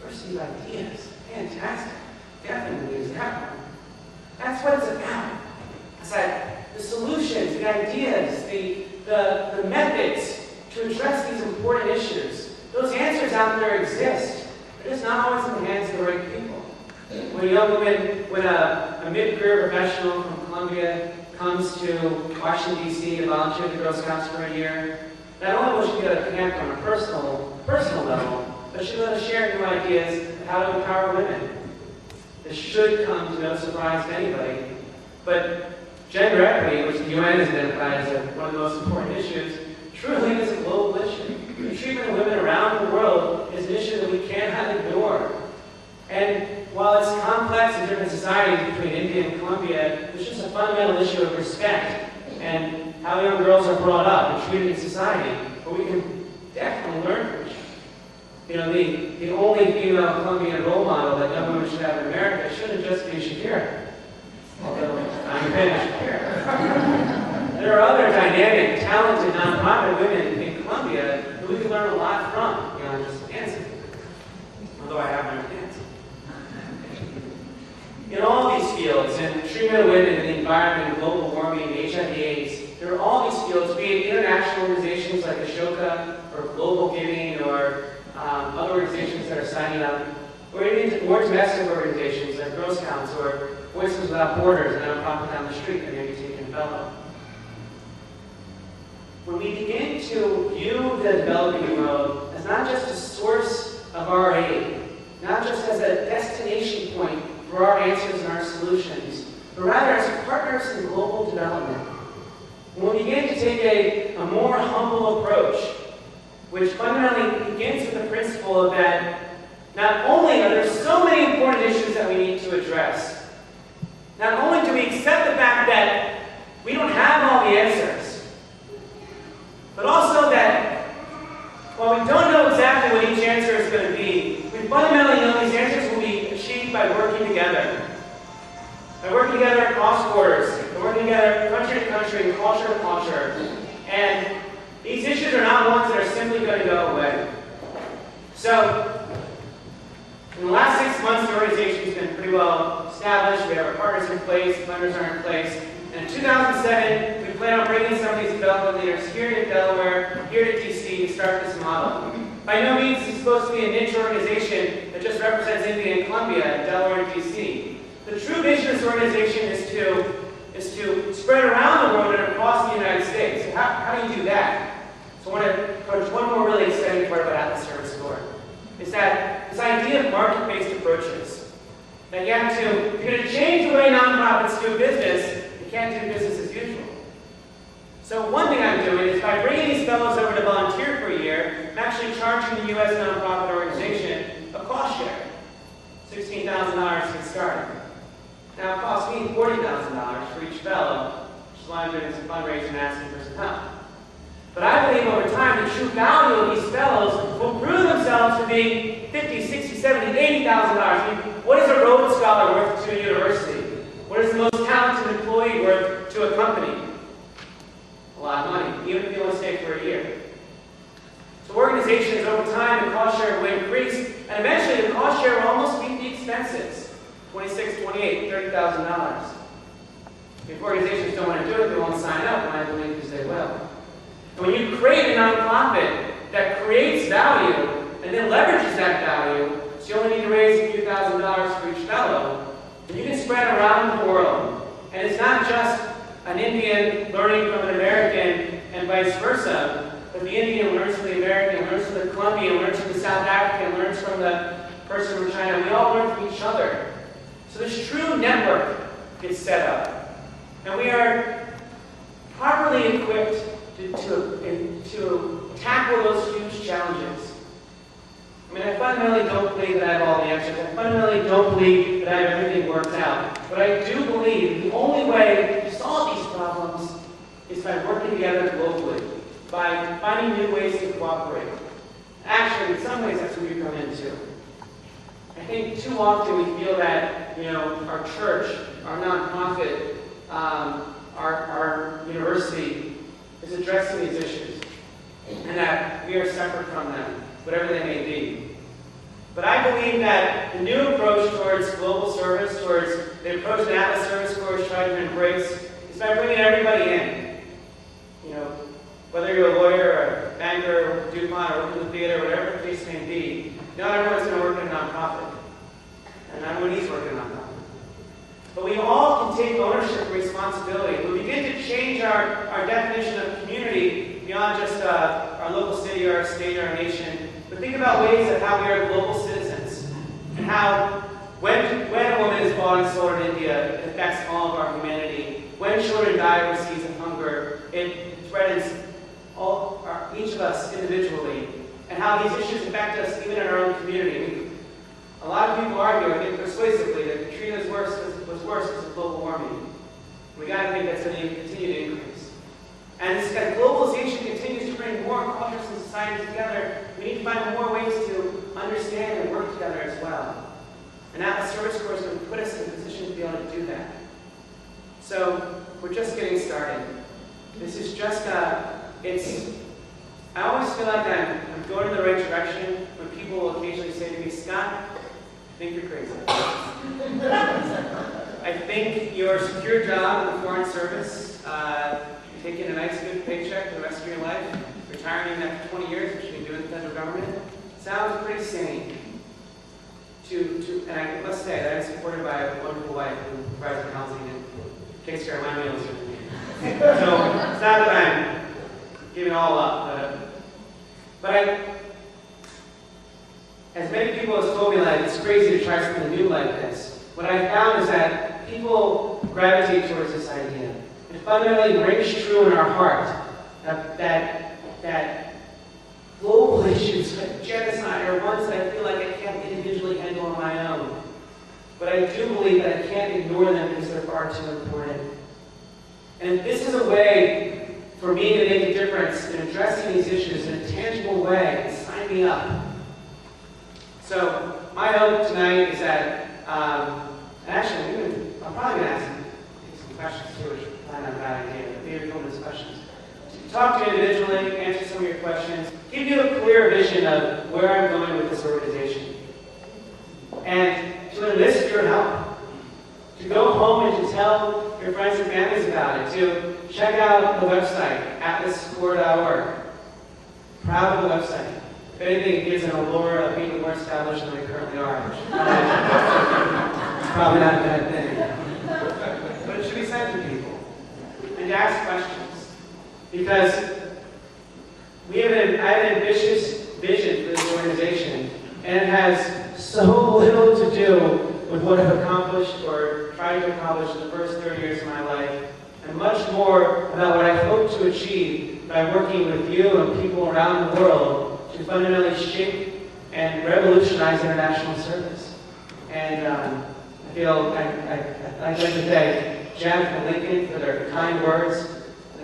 diversity of ideas. Fantastic. Definitely use that one. That's what it's about. It's that the solutions, the ideas, the methods to address these important issues, those answers out there exist. They're just not always in the hands of the right people. When a mid-career professional from Columbia comes to Washington, D.C. to volunteer at the Girl Scouts for a year, not only will she get a connect on a personal level, but she'll be able to share new ideas of how to empower women. This should come to no surprise to anybody, but gender equity, which the UN has identified as one of the most important issues, truly is a global issue. The treatment of women around the world is an issue that we cannot ignore. And while it's complex in different societies between India and Colombia, there's just a fundamental issue of respect and how young girls are brought up and treated in society, where we can definitely learn from each other. You know, the only female Colombian role model that young women should have in America shouldn't just be Shakira. Although I'm a fan of Shakira. There are other dynamic, talented, nonprofit women in Colombia who we can learn a lot from beyond just dancing. Although I have my dance. In all these fields, in treatment of women, in the environment, global warming, HIV/AIDS, there are all these fields, be it international organizations like Ashoka or Global Giving or other organizations that are signing up, or even more domestic organizations like Girl Scouts or Voices Without Borders, a nonprofit down the street that may be taking a fellow. When we begin to view the developing world as not just a source of our aid, not just as a destination point for our answers and our solutions, but rather as partners in global development, when we begin to take a more humble approach, which fundamentally begins with the principle of that not only are there so many important issues that we need to address, not only do we accept the fact that we don't have all the answers, but also that while we don't know exactly what each answer is going to be, we fundamentally know these answers will be achieved by working together. By working together across borders, by working together country to country, culture to culture. And these issues are not ones that are simply going to go away. So, in the last 6 months, the organization has been pretty well established. We have our partners in place, the funders are in place. And in 2007, we plan on bringing some of these development leaders here to Delaware, here to DC to start this model. By no means is it supposed to be a niche organization that just represents India and Colombia, Delaware and DC. The true vision of this organization is to spread around the world and across the United States. So how do you do that? So I want to approach one more really exciting part about Atlas Service Corps. Is that this idea of market-based approaches. That you have to, if you're going to change the way nonprofits do business, you can't do business as usual. So one thing I'm doing is by bringing these fellows over to volunteer for a year, I'm actually charging the U.S. nonprofit organization a cost share. $16,000 to get started. Now it costs me $40,000 for each fellow, which is why I'm doing some fundraising and asking for some help. But I believe over time the true value of these fellows will prove themselves to be $50,000, $60,000, $70,000, $80,000. I mean, what is a Rhodes Scholar worth to a university? What is the most talented employee worth to a company? A lot of money, even if you only stay for a year. So organizations over time, the cost share will increase, and eventually the cost share will almost meet the expenses. $26,000, $28,000, $30,000. If organizations don't want to do it, they won't sign up, and I believe because they will. And when you create a nonprofit that creates value and then leverages that value, so you only need to raise a few $1,000s for each fellow, then you can spread around the world. And it's not just an Indian learning from an American and vice versa, but the Indian learns from the American, learns from the Colombian, learns from the South African, learns from the person from China. We all learn from each other. So this true network gets set up. And we are properly equipped to tackle those huge challenges. I mean, I fundamentally don't believe that I have all the answers. I fundamentally don't believe that I have everything worked out. But I do believe the only way to solve these problems is by working together globally, by finding new ways to cooperate. Actually, in some ways, that's what we come into. I think too often we feel that, our church, our nonprofit, our university is addressing these issues, and that we are separate from them, whatever they may be. But I believe that the new approach towards global service, towards the approach that Atlas Service Corps is trying to embrace, is by bringing everybody in. You know, whether you're a lawyer, or a banker, or DuPont, or work in the theater, whatever the case may be, not everyone's going to work in a nonprofit. And not everyone needs to work in a nonprofit. But we all can take ownership and responsibility. We begin to change our definition of community beyond just our local city, or our state, or our nation. But think about ways of how we are global citizens. And how when a woman is bought and sold in India, it affects all of our humanity. When children die overseas of hunger, it threatens each of us individually. And how these issues affect us even in our own community. A lot of people argue, I think persuasively, that Katrina was worse because of global warming. We got to think that's going to continue to increase. And as globalization continues to bring more cultures and societies together, we need to find more ways to understand and work together as well. And Atlas Service Corps is going to put us in a position to be able to do that. So we're just getting started. This is just I always feel like I'm going in the right direction when people will occasionally say to me, Scott, I think you're crazy. I think your secure job in the Foreign Service, taking a nice good paycheck for the rest of your life, retiring after 20 years, which you can do in the federal government, sounds pretty sane. And I must say that I'm supported by a wonderful wife who provides me housing and takes care of my meals. So it's not that I'm giving all up, but as many people have told me, like, it's crazy to try something new like this. What I found is that people gravitate towards this idea. It fundamentally rings true in our heart that global issues like genocide are ones that I feel like I can't individually handle on my own. But I do believe that I can't ignore them because they're far too important. And this is a way for me to make a difference in addressing these issues in a tangible way. Sign me up. So my hope tonight is that, actually, I'm probably going to ask some questions too, which is probably not a bad idea. Maybe come with questions. Talk to you individually, answer some of your questions, give you a clear vision of where I'm going with this organization. And to enlist your help. To go home and to tell your friends and families about it. To check out the website, atlascorps.org. Proud of the website. If anything, it gives an allure of being more established than we currently are. Which is probably not a bad thing. But it should be sent to people. And to ask questions. Because I have an ambitious vision for this organization, and it has so little to do with what I've accomplished or tried to accomplish in the first 30 years of my life, and much more about what I hope to achieve by working with you and people around the world to fundamentally shape and revolutionize international service. And I feel I'd like to thank Jeff and Lincoln for their kind words.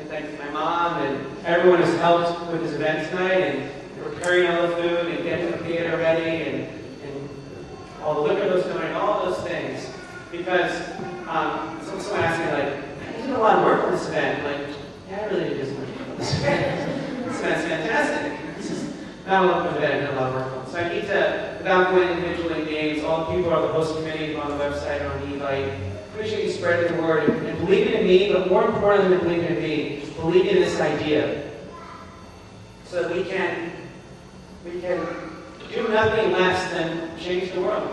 Thanks to my mom and everyone who's helped with this event tonight and preparing all the food and getting the theater ready and all the liquor that's going, all those things. Because someone asked me, like, you did a lot of work on this event. Like, yeah, I really did so much work on this event. This event's fantastic. This is not a lot of event, I did a lot of work on. So I need to, without going individually in names, all the people on the host committee, on the website, on the e-bike, appreciate you spreading the word and believing in me, but more importantly than believing in me, believing in this idea. So that we can do nothing less than change the world.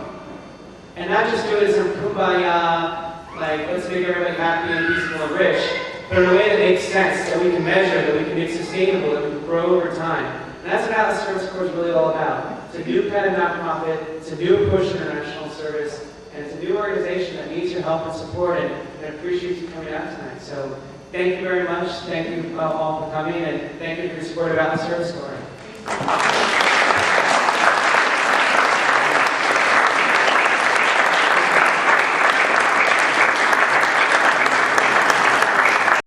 And not just do it as a kumbaya, like let's make everybody happy and peaceful and rich, but in a way that makes sense, that we can measure, that we can make sustainable, that we can grow over time. And that's what Atlas Service Corps is really all about. It's a new kind of nonprofit, it's a new approach to international service, and it's a new organization that needs your help and support, and appreciates you coming out tonight. So thank you very much. Thank you all for coming, and thank you for your support of Atlas Service Corps.